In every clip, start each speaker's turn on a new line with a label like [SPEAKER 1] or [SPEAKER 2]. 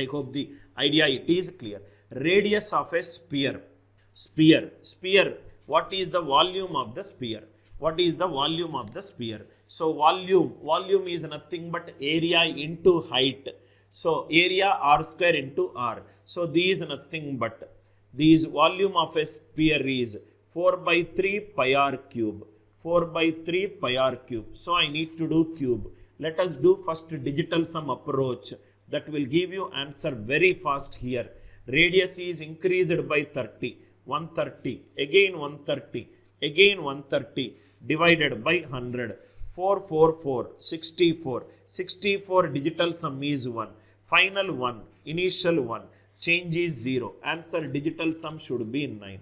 [SPEAKER 1] I hope the idea it is clear. Radius of a sphere. Sphere. What is the volume of the sphere? What is the volume of the sphere? So volume is nothing but area into height. So area r square into r. So these nothing but these volume of a sphere is 4 by 3 pi r cube. 4 by 3 pi r cube. So I need to do cube. Let us do first digital sum approach. That will give you answer very fast here. Radius is increased by 30. 130. Again 130. Again 130. Divided by 100. 4, 4, 4. 64. 64 digital sum is 1. Final 1. Initial 1. Change is 0. Answer digital sum should be 9.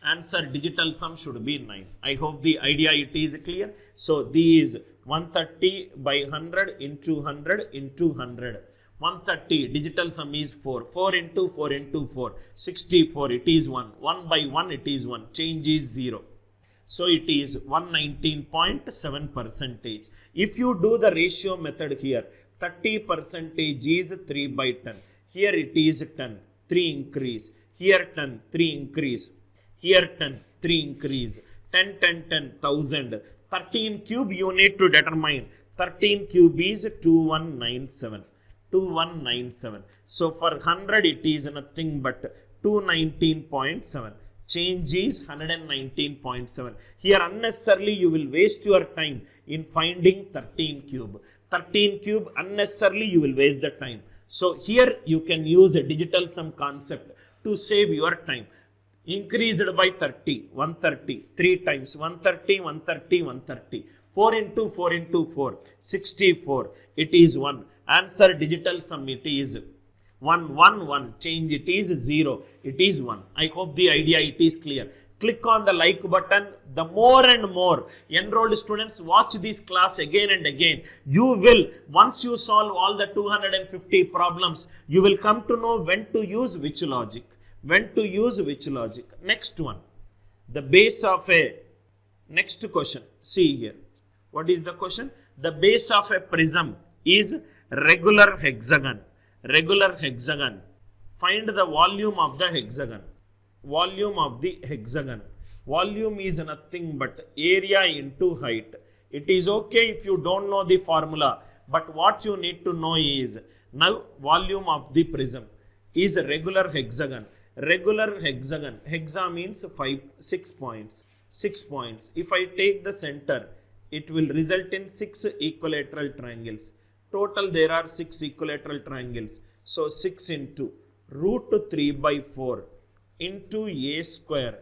[SPEAKER 1] Answer digital sum should be 9. I hope the idea it is clear. So these 130 by 100 into 100 into 100. 130 digital sum is 4. 4 into 4 into 4. 64 it is 1. 1 by 1 it is 1. Change is 0. So it is 119.7%. If you do the ratio method here, 30% is 3 by 10. Here it is 10. 3 increase. Here 10. 3 increase. Here 10, 3 increase, 10, 10, 10, 1000. 13 cube you need to determine. 13 cube is 2197. 2197. So for 100 it is nothing but 219.7. Change is 119.7. Here unnecessarily you will waste your time in finding 13 cube. 13 cube unnecessarily you will waste the time. So here you can use a digital sum concept to save your time. Increased by 30, 130, 3 times, 130, 130, 130. 4 into 4 into 4, 64. It is 1. Answer digital sum it is 1, 1, 1. Change it is 0. It is 1. I hope the idea it is clear. Click on the like button. The more and more enrolled students watch this class again and again, you will, once you solve all the 250 problems, you will come to know when to use which logic. When to use which logic. Next one. The base of a, next question. See here. What is the question? The base of a prism is regular hexagon. Regular hexagon. Find the volume of the hexagon. Volume of the hexagon. Volume is nothing but area into height. It is okay if you don't know the formula. But what you need to know is, now volume of the prism is a regular hexagon. Regular hexagon. Hexa means 6 points. 6 points. If I take the center, it will result in 6 equilateral triangles. Total there are 6 equilateral triangles. So 6 into root 3 by 4 into a square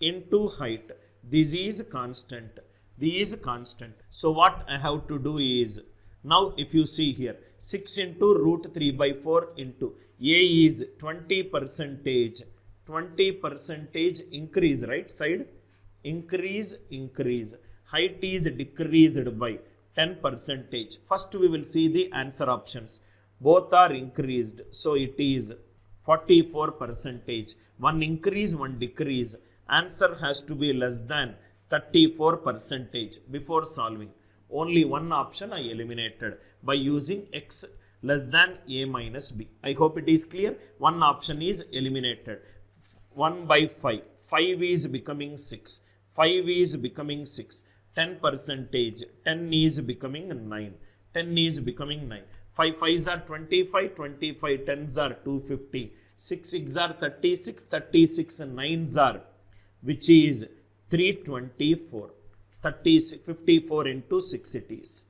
[SPEAKER 1] into height. This is constant. This is constant. So what I have to do is, now if you see here, 6 into root 3 by 4 into a is 20%, 20% increase, right side, increase, height is decreased by 10%. First we will see the answer options. Both are increased, so it is 44%. One increase, one decrease. Answer has to be less than 34% before solving. Only one option I eliminated by using x less than a minus b. I hope it is clear. One option is eliminated. 1 by 5. 5 is becoming 6. 5 is becoming 6. 10%. 10 is becoming 9. 10 is becoming 9. 5 5s are 25. 25 10s are 250. 6 6s are 36. 36 9s are, which is 324. 54 into 6 it is.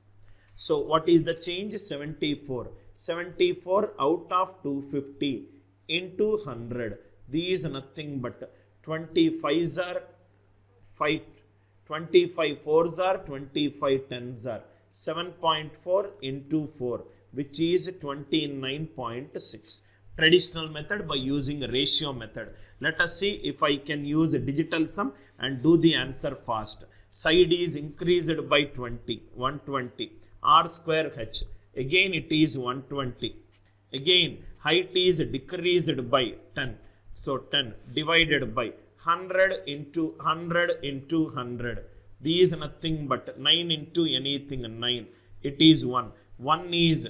[SPEAKER 1] So what is the change? 74. 74 out of 250 into 100. These nothing but 25s are 5, 25 4s are 25 10s are 7.4 into 4, which is 29.6. Traditional method by using ratio method. Let us see if I can use digital sum and do the answer fast. Side is increased by 20, 120. R square h. Again it is 120. Again height is decreased by 10. So 10 divided by 100 into 100 into 100. These nothing but 9 into anything 9. It is 1. 1 is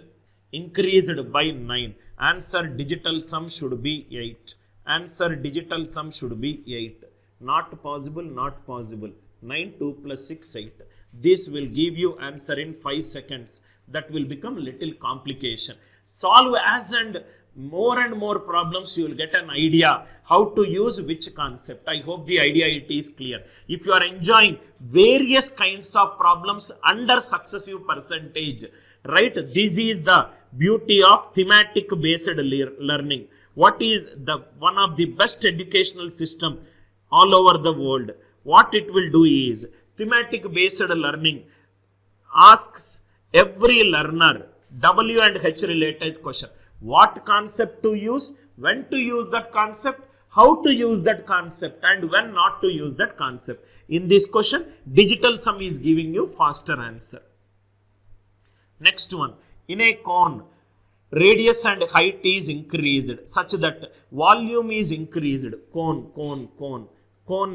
[SPEAKER 1] increased by 9. Answer digital sum should be 8. Answer digital sum should be 8. Not possible, not possible. 9, 2 plus 6, 8. This will give you answer in 5 seconds. That will become little complication. Solve as and more problems, you will get an idea how to use which concept. I hope the idea it is clear. If you are enjoying various kinds of problems under successive percentage, right, this is the beauty of thematic based learning. What is the one of the best educational system all over the world? What it will do is, thematic based learning asks every learner W and H related question. What concept to use, when to use that concept, how to use that concept, and when not to use that concept. In this question, digital sum is giving you faster answer. Next one, in a cone, radius and height is increased such that volume is increased. Cone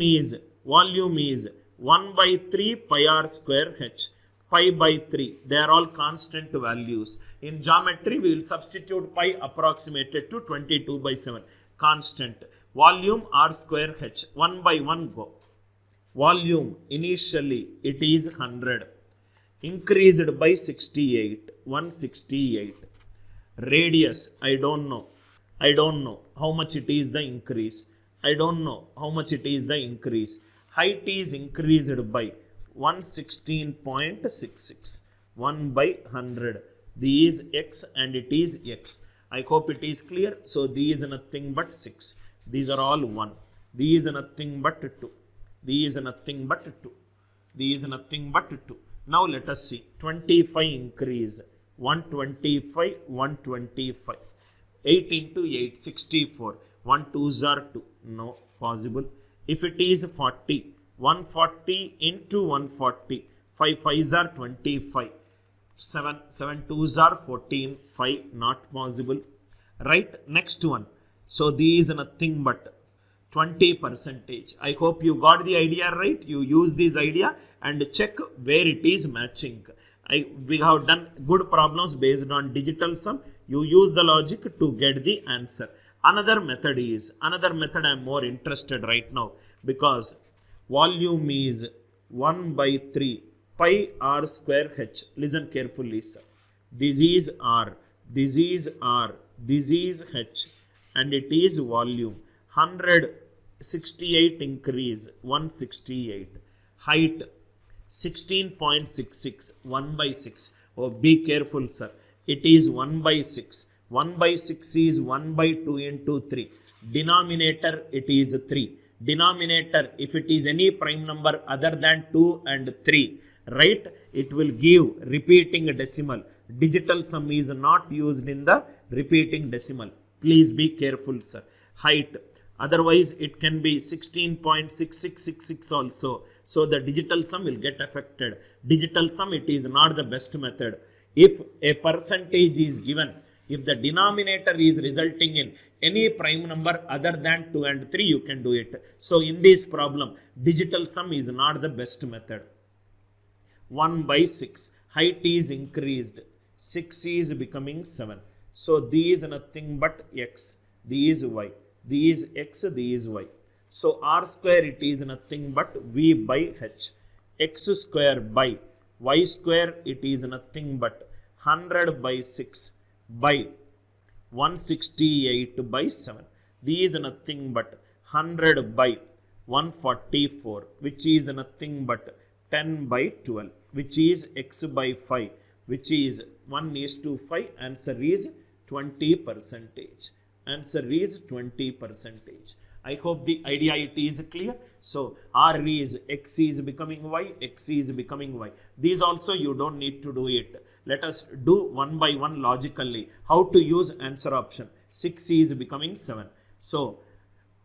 [SPEAKER 1] is, volume is 1 by 3 pi r square h. Pi by 3, they are all constant values. In geometry, we will substitute pi approximated to 22 by 7. Constant. Volume r square h. 1 by 1 go. Volume, initially, it is 100. Increased by 68. 168. Radius, I don't know. How much it is the increase. I don't know how much it is the increase. Height is increased by 116.66. 1 by 100. This is x and it is x. I hope it is clear. So these is nothing but 6. These are all 1. These is nothing but 2. These is nothing but 2. These is nothing but 2. Now let us see. 25 increase. 125, 125. 8 into 8, 64. 1 2s are 2. No possible. If it is 40, 140 into 140. 5 5s are 25. 7 2s are 14. 5 not possible. Right? Next one. So these is nothing but 20%. I hope you got the idea right. You use this idea and check where it is matching. We have done good problems based on digital sum. You use the logic to get the answer. Another method I am more interested right now, because volume is 1 by 3 pi r square h. Listen carefully, sir. This is r, this is r, this is h, and it is volume. 168 increase, 168. Height 16.66, 1 by 6. Oh, be careful, sir. It is 1 by 6. 1 by 6 is 1 by 2 into 3. Denominator, it is 3. Denominator, if it is any prime number other than 2 and 3, right, it will give repeating decimal. Digital sum is not used in the repeating decimal. Please be careful, sir. Height, otherwise it can be 16.6666 also. So the digital sum will get affected. Digital sum, it is not the best method. If a percentage is given, if the denominator is resulting in any prime number other than 2 and 3, you can do it. So in this problem, digital sum is not the best method. 1 by 6. Height is increased. 6 is becoming 7. So these is nothing but x. These is y. These is x. These is y. So r square, it is nothing but v by h. X square by y square, it is nothing but 100 by 6 by 168 by 7. These is nothing but 100 by 144, which is nothing but 10 by 12, which is x by 5, which is 1:5. Answer is 20%. Answer is 20%. I hope the idea it is clear. So r is x is becoming y, x is becoming y. These also you don't need to do it. Let us do one by one logically. How to use answer option. 6 is becoming 7. So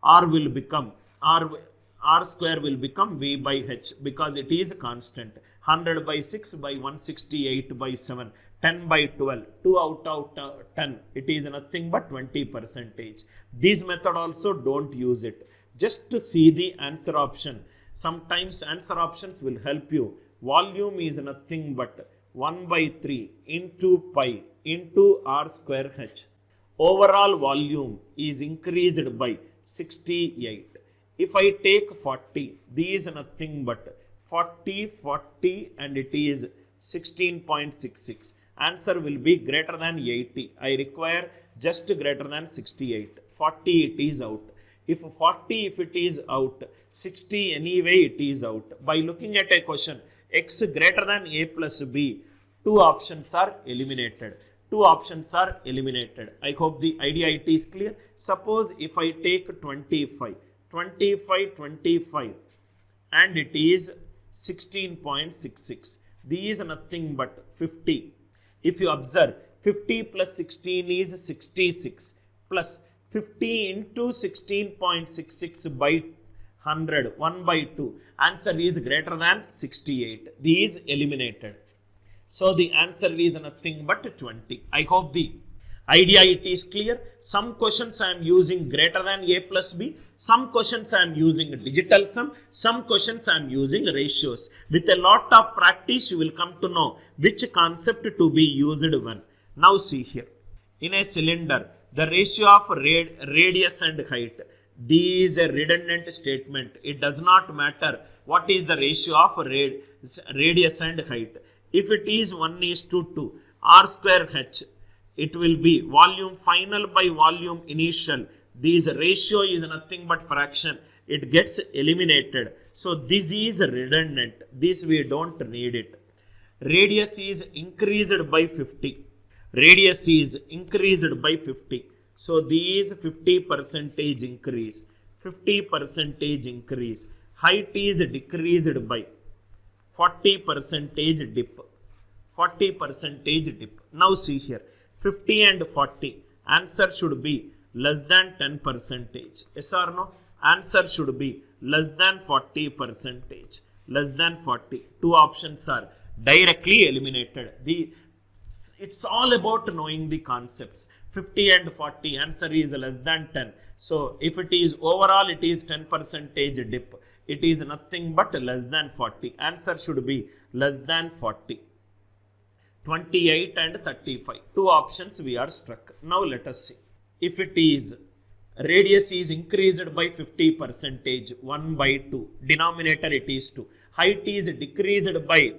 [SPEAKER 1] r will become r square will become v by h, because it is constant. 100 by 6 by 168 by 7. 10 by 12, 2 out of 10, it is nothing but 20%. This method also don't use it. Just to see the answer option. Sometimes answer options will help you. Volume is nothing but 1 by 3 into pi into r square h. Overall volume is increased by 68. If I take 40, these is nothing but 40 and it is 16.66. Answer will be greater than 80. I require just greater than 68. 40 it is out. If 40 if it is out, 60 anyway it is out. By looking at a question, x greater than a plus b, two options are eliminated. Two options are eliminated. I hope the idea it is clear. Suppose if I take 25 and it is 16.66. These are nothing but 50. If you observe, 50 plus 16 is 66 plus 50 into 16.66 by 100, 1 by 2. Answer is greater than 68. These eliminated. So the answer is nothing but 20. I hope the idea it is clear. Some questions I am using greater than a plus b. Some questions I am using digital sum. Some questions I am using ratios. With a lot of practice, you will come to know which concept to be used when. Now see here. In a cylinder, the ratio of radius and height. This is a redundant statement. It does not matter what is the ratio of radius and height. If it is 1:2, r square h, it will be volume final by volume initial. This ratio is nothing but fraction. It gets eliminated. So this is redundant. This we don't need it. Radius is increased by 50. Radius is increased by 50. So these 50% increase. 50% increase. Height is decreased by 40% dip. 40% dip. Now see here. 50 and 40. Answer should be less than 10%. Yes or no? Answer should be less than 40%. Less than 40. Two options are directly eliminated. It's all about knowing the concepts. 50 and 40. Answer is less than 10. So if it is overall, it is 10% dip. It is nothing but less than 40. Answer should be less than 40. 28 and 35. Two options we are struck. Now let us see. If it is radius is increased by 50%, 1 by 2. Denominator it is 2. Height is decreased by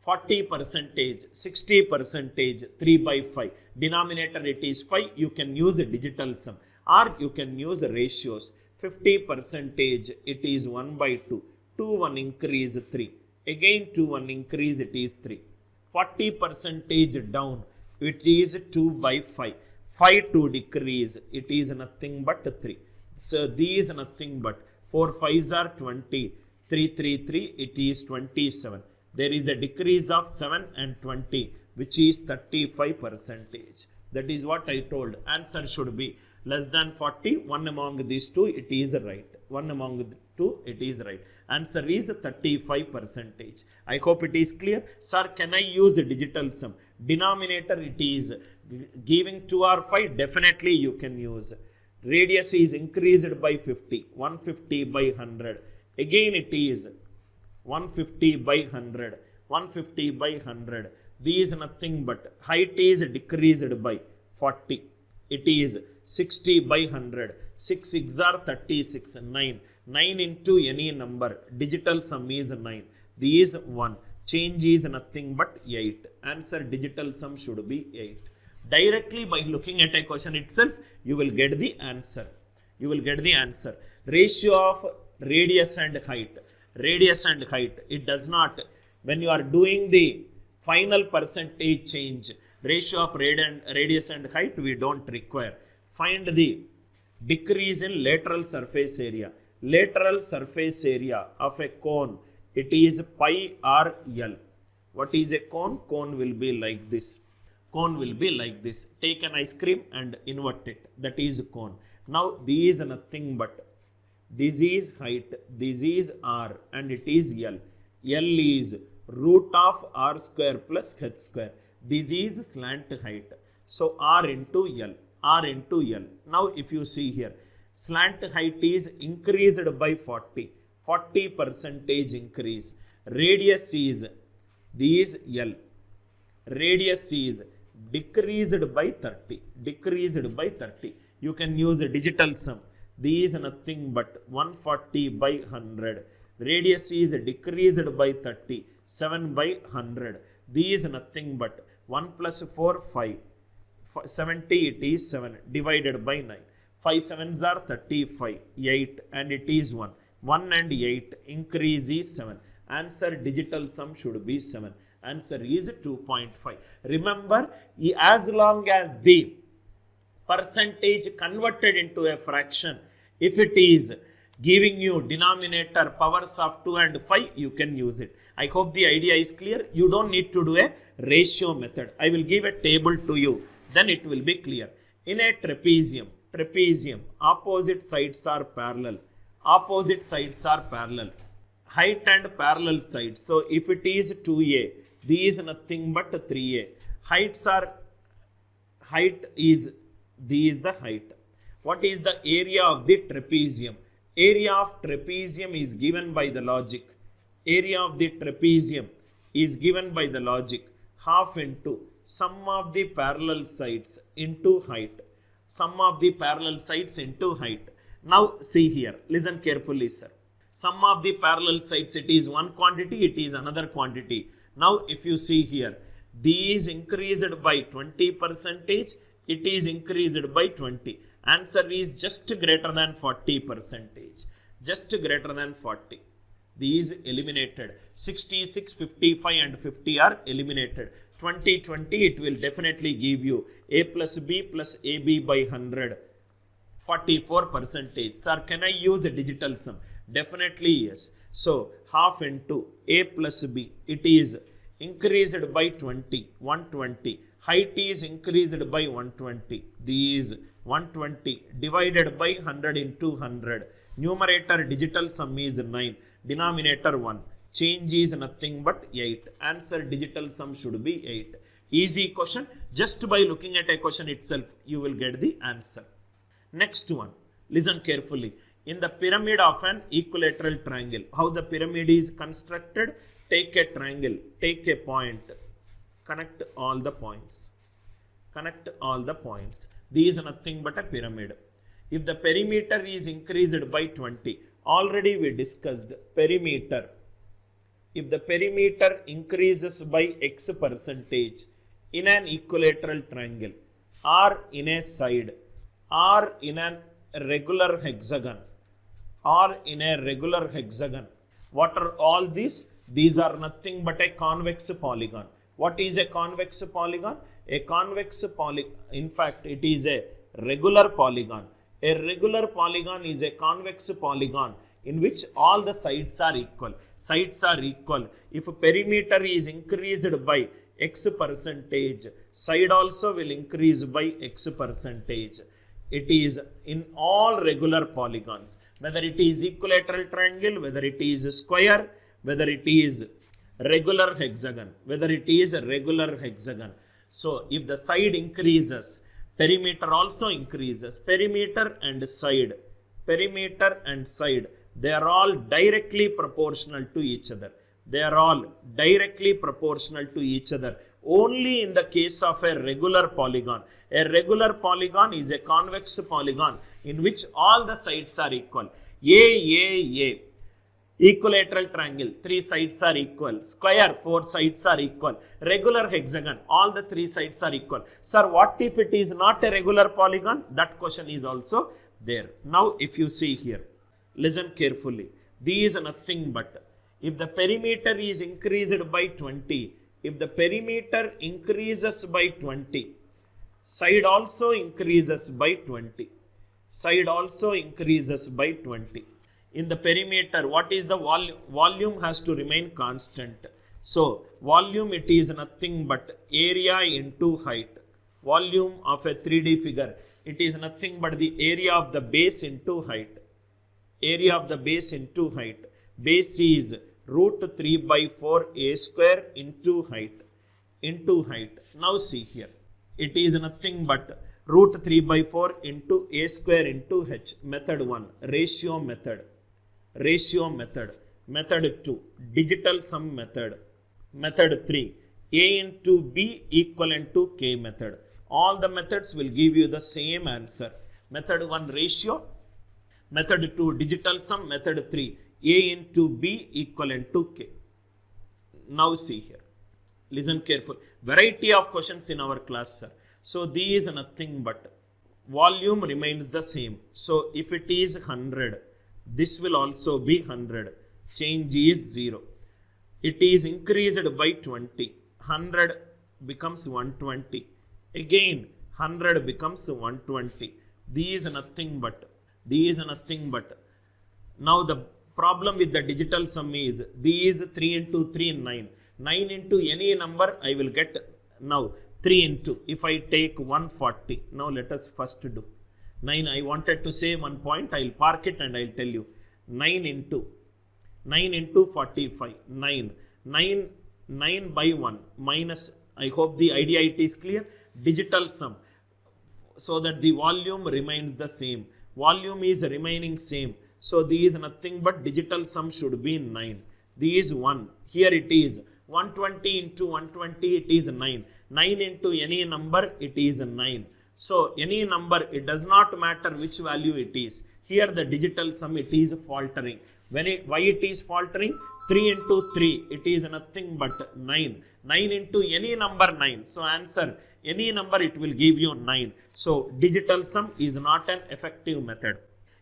[SPEAKER 1] 40%, 60%, 3 by 5. Denominator it is 5. You can use a digital sum or you can use ratios. 50% it is 1 by 2. 2 1 increase 3. Again 2 1 increase it is 3. 40% down, it is 2 by 5. 5 to decrease, it is nothing but 3. So these nothing but 4 5s are 20. 3 3 3, it is 27. There is a decrease of 7 and 20, which is 35%. That is what I told. Answer should be less than 40. One among these two, it is right. One among the two, it is right. Answer is 35%. I hope it is clear. Sir, can I use a digital sum? Denominator it is giving 2 or 5. Definitely you can use. Radius is increased by 50. 150 by 100. Again it is 150 by 100. 150 by 100. These nothing but height is decreased by 40. It is 60 by 100. 6 6 are 36. 9. 9 into any number. Digital sum is 9. These 1. Change is nothing but 8. Answer digital sum should be 8. Directly by looking at a question itself, you will get the answer. You will get the answer. Ratio of radius and height. Radius and height. It does not. When you are doing the final percentage change, ratio of radius and height, we don't require. Find the decrease in lateral surface area. Lateral surface area of a cone, it is pi r L. What is a cone? Cone will be like this. Cone will be like this. Take an ice cream and invert it. That is cone. Now these are nothing but, this is height, this is r and it is L. L is root of r square plus h square. This is slant height. So r into L. R into L. Now if you see here, slant height is increased by 40. 40% increase. Radius is this L. Radius is decreased by 30. Decreased by 30. You can use a digital sum. This is nothing but 140 by 100. Radius is decreased by 30. 7 by 100. This is nothing but 1 plus 4, 5. 70, it is 7 divided by 9. 5 sevens are 35, 8 and it is 1. 1 and 8 increase is 7. Answer digital sum should be 7. Answer is 2.5. Remember, as long as the percentage converted into a fraction, if it is giving you denominator powers of 2 and 5, you can use it. I hope the idea is clear. You don't need to do a ratio method. I will give a table to you. Then it will be clear. In a trapezium, opposite sides are parallel. Opposite sides are parallel. Height and parallel sides. So if it is 2a, this is nothing but 3a. Height is, this is the height. What is the area of the trapezium? Area of trapezium is given by the logic. Area of the trapezium is given by the logic. Half into sum of the parallel sides into height. Sum of the parallel sides into height. Now see here, listen carefully, sir. Sum of the parallel sides, it is one quantity, it is another quantity. Now if you see here, these increased by 20%, it is increased by 20. Answer is just greater than 40%. Just greater than 40. These eliminated. 66, 55 and 50 are eliminated. 20, 20, it will definitely give you a plus b plus ab by 100. 44%. Sir, can I use a digital sum? Definitely yes. So, half into a plus b, it is increased by 20, 120. Height is increased by 120. These 120 divided by 100 into 100. Numerator digital sum is 9. Denominator 1. Change is nothing but 8. Answer digital sum should be 8. Easy question. Just by looking at a question itself, you will get the answer. Next one. Listen carefully. In the pyramid of an equilateral triangle, how the pyramid is constructed? Take a triangle, take a point, connect all the points. Connect all the points. This is nothing but a pyramid. If the perimeter is increased by 20, already we discussed perimeter. If the perimeter increases by x percentage in an equilateral triangle or in a side or in a regular hexagon or in a regular hexagon, what are all these? These are nothing but a convex polygon. What is a convex polygon? A convex polygon, in fact, it is a regular polygon. A regular polygon is a convex polygon in which all the sides are equal. Sides are equal. If a perimeter is increased by x percentage, side also will increase by x percentage. It is in all regular polygons. Whether it is equilateral triangle, whether it is square, whether it is regular hexagon, whether it is a regular hexagon. So, if the side increases, perimeter also increases. Perimeter and side, they are all directly proportional to each other. They are all directly proportional to each other. Only in the case of a regular polygon. A regular polygon is a convex polygon in which all the sides are equal. A. Equilateral triangle, 3 sides are equal. Square, 4 sides are equal. Regular hexagon, all the 3 sides are equal. Sir, what if it is not a regular polygon? That question is also there. Now, if you see here, listen carefully. These are nothing but, if the perimeter is increased by 20, if the perimeter increases by 20, side also increases by 20. Side also increases by 20. In the perimeter, what is the volume? Volume has to remain constant. So, volume, it is nothing but area into height. Volume of a 3D figure, it is nothing but the area of the base into height. Area of the base into height. Base is root 3 by 4 a square into height. Now see here. It is nothing but root 3 by 4 into a square into h. Method 1, ratio method. Method 2, digital sum method. Method 3, A into B equivalent to K method. All the methods will give you the same answer. Method 1 ratio, method 2 digital sum, method 3 A into B equivalent to K. Now see here. Listen carefully. Variety of questions in our class, sir. So these are nothing but volume remains the same. So if it is 100, this will also be 100. Change is 0. It is increased by 20. 100 becomes 120. Again 100 becomes 120. These are nothing but. Now the problem with the digital sum is these 3 into 3 9. 9 into any number I will get now 3 into. If I take 140. Now let us first do. 9 I wanted to say one point. I will park it and I will tell you. 9 into 45. 9 by 1 minus. I hope the idea it is clear. Digital sum. So that the volume remains the same. Volume is remaining same. So these nothing but digital sum should be 9. These 1. Here it is 120 into 120 it is 9. 9 into any number it is 9. So any number it does not matter which value it is. Here the digital sum it is faltering. Why it is faltering? 3 into 3 it is nothing but 9. 9 into any number 9. So answer any number it will give you 9. So digital sum is not an effective method.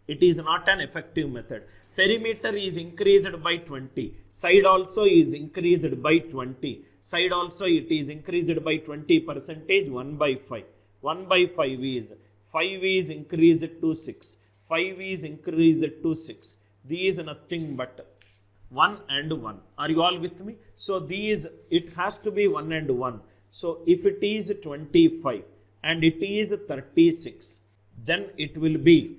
[SPEAKER 1] It is not an effective method. Perimeter is increased by 20. Side also is increased by 20. Side also it is increased by 20%, 1 by 5. 1 by 5 is 5 is increased to 6. 5 is increased to 6. These nothing but 1 and 1. Are you all with me? So these it has to be 1 and 1. So if it is 25 and it is 36, then it will be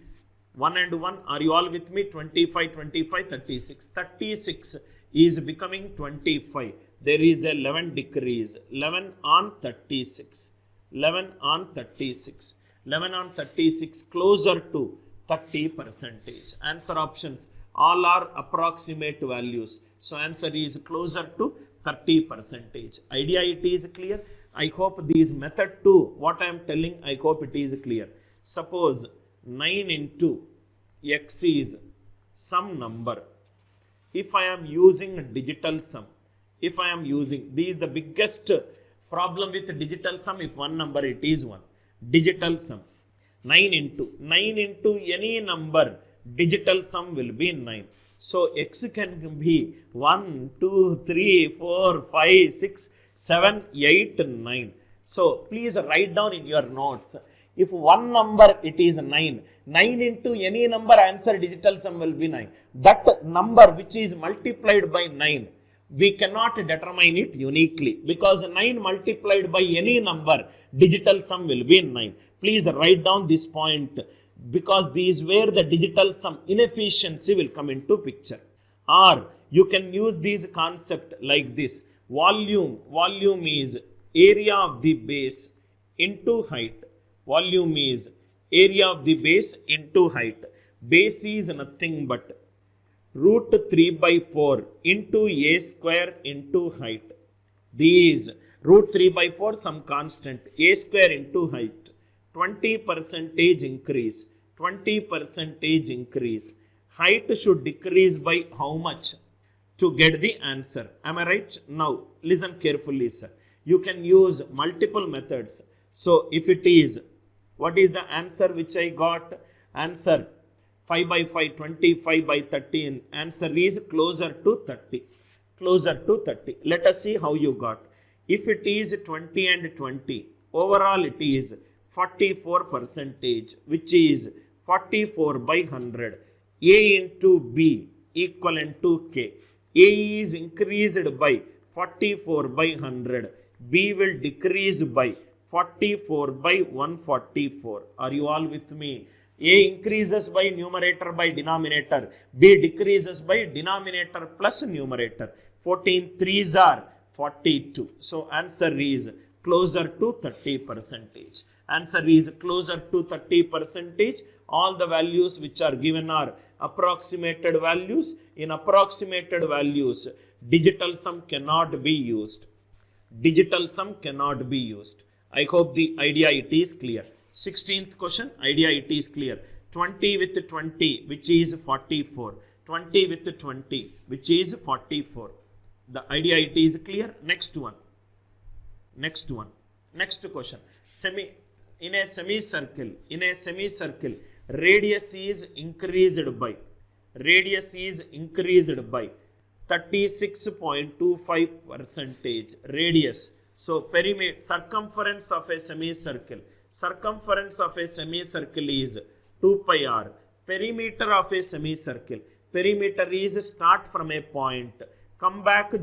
[SPEAKER 1] 1 and 1. Are you all with me? 25, 25, 36. 36 is becoming 25. There is a 11 decrease. 11 on 36. 11 on 36. 11 on 36 closer to 30%. Answer options all are approximate values. So answer is closer to 30%. Idea it is clear. I hope this method 2, what I am telling, I hope it is clear. Suppose 9 into x is some number. If I am using digital sum, if I am using, this is the biggest problem with digital sum. If one number it is 1. Digital sum 9 into any number, digital sum will be 9. So x can be 1, 2, 3, 4, 5, 6, 7, 8, 9. So please write down in your notes. If one number it is 9, 9 into any number answer digital sum will be 9. That number which is multiplied by 9, we cannot determine it uniquely because 9 multiplied by any number digital sum will be 9. Please write down this point because this is where the digital sum inefficiency will come into picture. Or you can use this concept like this. Volume is area of the base into height. Volume is area of the base into height. Base is nothing but root 3 by 4 into a square into height. These root 3 by 4 some constant, a square into height. 20% increase. 20% increase. Height should decrease by how much to get the answer? Am I right? Now listen carefully, sir. You can use multiple methods. So if it is, what is the answer which I got? Answer 5 by 5, 25 by 13. Answer is closer to 30. Closer to 30. Let us see how you got. If it is 20 and 20, overall it is 44%, which is 44 by 100. A into B equivalent to K. A is increased by 44 by 100. B will decrease by 44 by 144. Are you all with me? A increases by numerator by denominator. B decreases by denominator plus numerator. 14 3s are 42. So answer is closer to 30%. Answer is closer to 30%. All the values which are given are approximated values. In approximated values, digital sum cannot be used. Digital sum cannot be used. I hope the idea it is clear. 16th question, idea it is clear. 20 with 20, which is 44. 20 with 20, which is 44. The idea it is clear. Next one. Next question. In a semicircle, radius is increased by 36.25% radius. So perimeter, circumference of a semicircle is 2 pi r. Perimeter of a semicircle, perimeter is start from a point, come back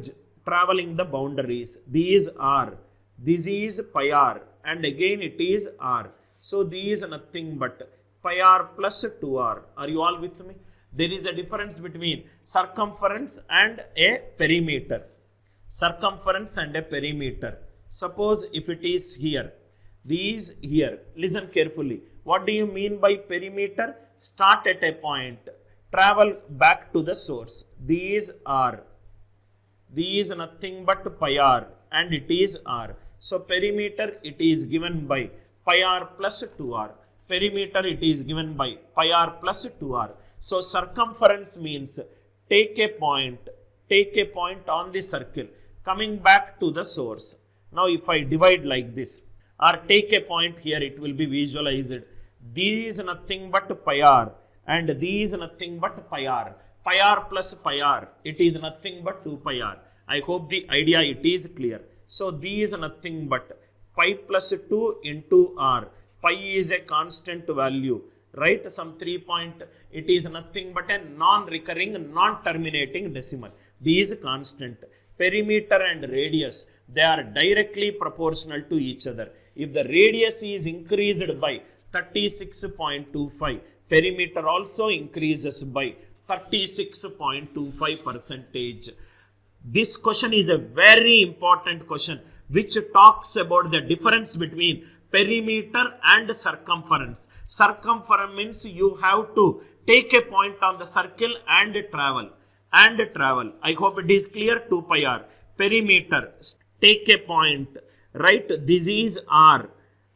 [SPEAKER 1] traveling the boundaries. These are, this is pi r, and again it is r. So these are nothing but pi r plus 2r. Are you all with me? There is a difference between circumference and a perimeter. Circumference and a perimeter. Suppose if it is here, these here, listen carefully. What do you mean by perimeter? Start at a point, travel back to the source. These are nothing but pi r, and it is r. So perimeter it is given by pi r plus 2r. Perimeter it is given by pi r plus 2r. So circumference means take a point on the circle, coming back to the source. Now if I divide like this, or take a point here, it will be visualized. These nothing but pi r, and these nothing but pi r. Pi r plus pi r, it is nothing but 2 pi r. I hope the idea it is clear. So these nothing but pi plus 2 into r. Pi is a constant value, right? Some 3 point, it is nothing but a non-recurring, non-terminating decimal. These constant. Perimeter and radius, they are directly proportional to each other. If the radius is increased by 36.25, perimeter also increases by 36.25%. This question is a very important question which talks about the difference between perimeter and circumference. Circumference means you have to take a point on the circle and travel. I hope it is clear. 2 pi r. Perimeter, take a point, right? This is r,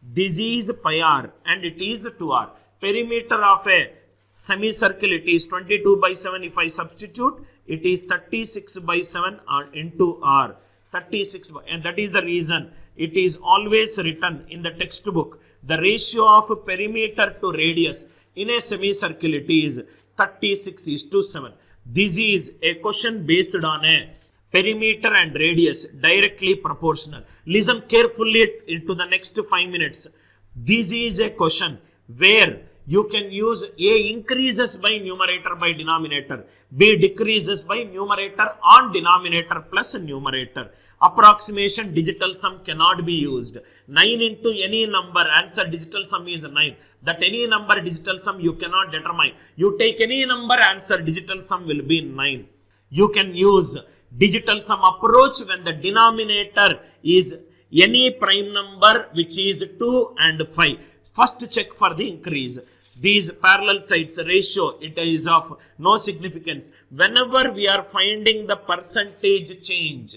[SPEAKER 1] this is pi r, and it is 2r. Perimeter of a semicircle, it is 22 by 7. If I substitute, it is 36 by 7 into r. 36 by, and that is the reason it is always written in the textbook. The ratio of perimeter to radius in a semicircle, it is 36:7. This is a question based on a perimeter and radius directly proportional. Listen carefully into the next 5 minutes. This is a question where you can use A increases by numerator by denominator, B decreases by numerator on denominator plus numerator. Approximation digital sum cannot be used. 9 into any number, answer digital sum is 9. That any number digital sum you cannot determine. You take any number, answer digital sum will be 9. You can use digital sum approach when the denominator is any prime number which is 2 and 5. First check for the increase. These parallel sides ratio, it is of no significance. Whenever we are finding the percentage change,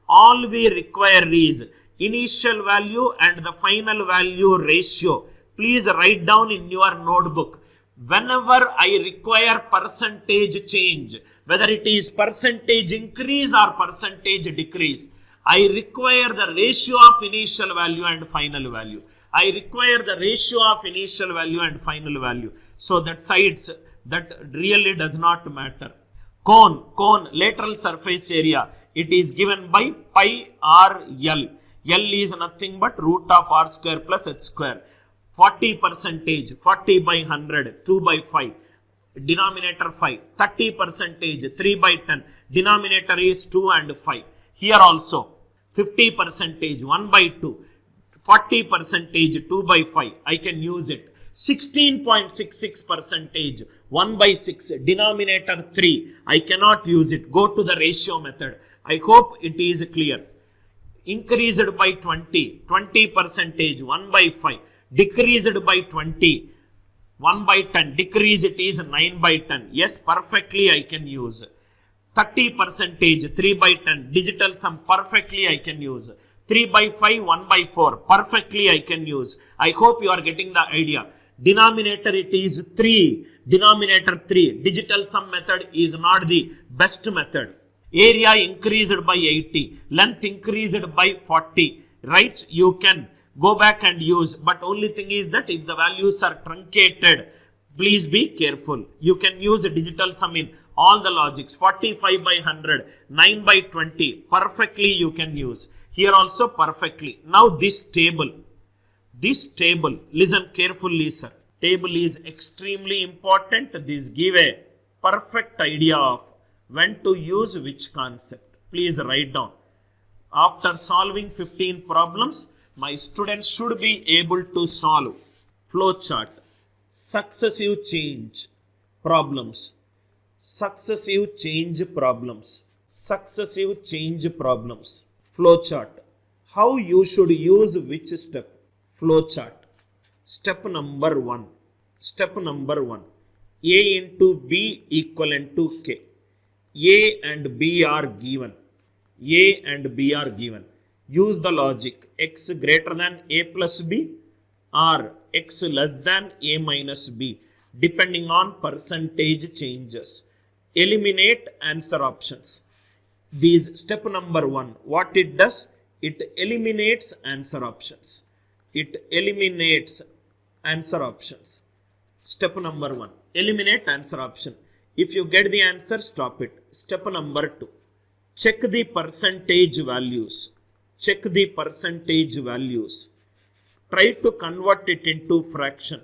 [SPEAKER 1] all we require is initial value and the final value ratio. Please write down in your notebook. Whenever I require percentage change, whether it is percentage increase or percentage decrease, I require the ratio of initial value and final value. So that sides, that really does not matter. Cone, lateral surface area, it is given by pi r l. L is nothing but root of r square plus h square. 40%, 40 by 100, 2 by 5. Denominator 5. 30%, 3 by 10. Denominator is 2 and 5. Here also 50%, 1 by 2. 40%, 2 by 5. I can use it. 16.66%, 1 by 6. Denominator 3. I cannot use it. Go to the ratio method. I hope it is clear. Increased by 20%, 1 by 5. Decreased by 20, 1 by 10. Decrease, it is 9 by 10. Yes, perfectly I can use. 30 percentage, 3 by 10, digital sum, perfectly I can use. 3 by 5, 1 by 4, perfectly I can use. I hope you are getting the idea. Denominator it is 3, denominator 3, digital sum method is not the best method. Area increased by 80, length increased by 40, right? You can go back and use, but only thing is that if the values are truncated, please be careful. You can use the digital sum in all the logics. 45 by 100, 9 by 20, perfectly you can use. Here also perfectly. Now this table, listen carefully sir. Table is extremely important. This give a perfect idea of when to use which concept. Please write down. After solving 15 problems, my students should be able to solve flow chart, successive change problems, successive change problems, flow chart. How you should use which step? Flow chart. Step number 1. A into B equivalent to K. A and B are given. Use the logic. X greater than A plus B or X less than A minus B, depending on percentage changes. Eliminate answer options. These step number 1. What it does? It eliminates answer options. Step number 1. Eliminate answer option. If you get the answer, stop it. Step number 2. Check the percentage values. Try to convert it into fraction.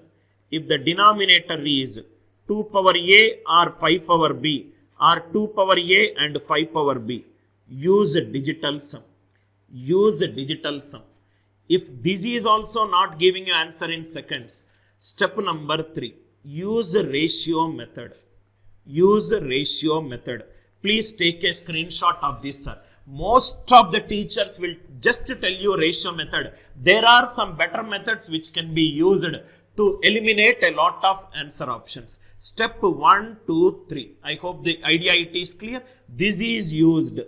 [SPEAKER 1] If the denominator is 2 power A or 5 power B or 2 power A and 5 power B, use digital sum. If this is also not giving you answer in seconds, step number 3, use ratio method. Please take a screenshot of this, sir. Most of the teachers will just tell you ratio method. There are some better methods which can be used to eliminate a lot of answer options. Step 1, 2, 3. I hope the idea it is clear. This is used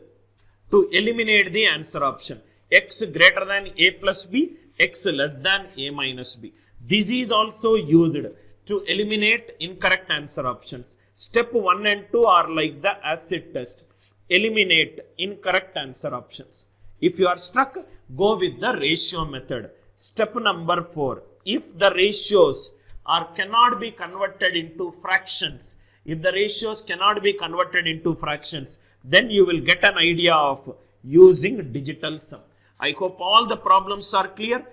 [SPEAKER 1] to eliminate the answer option. X greater than A plus B, X less than A minus B. This is also used to eliminate incorrect answer options. Step 1 and 2 are like the acid test. Eliminate incorrect answer options. If you are stuck, go with the ratio method. Step number 4. If the ratios cannot be converted into fractions, then you will get an idea of using digital sum. I hope all the problems are clear.